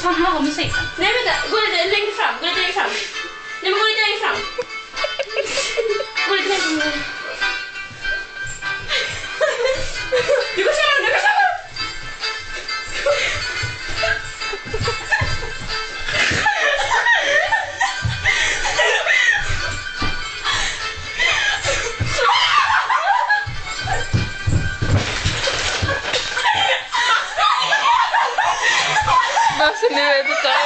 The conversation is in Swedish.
fan höra musiken. Nej vänta, gå lite längre fram, gå lite längre fram. Nej men gå lite längre fram. Gå lite längre fram. Du går samman, du går samman. Varför nu är det där?